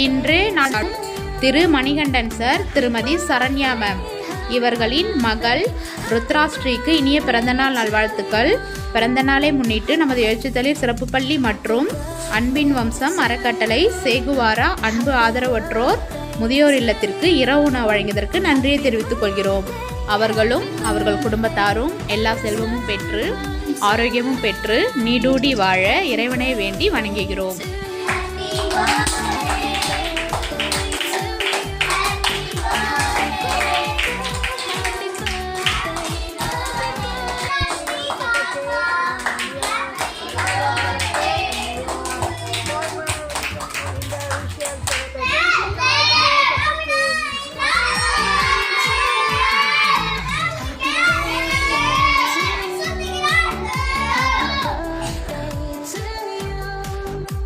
இன்று நான் திரு மணிகண்டன் சார், திருமதி சரண்யா மேம் இவர்களின் மகள் ருத்ராஸ்ரீக்கு இனிய பிறந்தநாள் நல்வாழ்த்துக்கள். பிறந்தநாளை முன்னிட்டு நமது எழுச்சித்தளிர் சிறப்பு பள்ளி மற்றும் அன்பின் வம்சம் அறக்கட்டளை சேகுவாரா அன்பு ஆதரவற்றோர் முதியோர் இல்லத்திற்கு இரவு உணவு வழங்கியதற்கு நன்றியை தெரிவித்துக் கொள்கிறோம். அவர்களும் அவர்கள் குடும்பத்தாரும் எல்லா செல்வமும் பெற்று ஆரோக்கியமும் பெற்று நீடூடி வாழ இறைவனை வேண்டி வணங்குகிறோம்.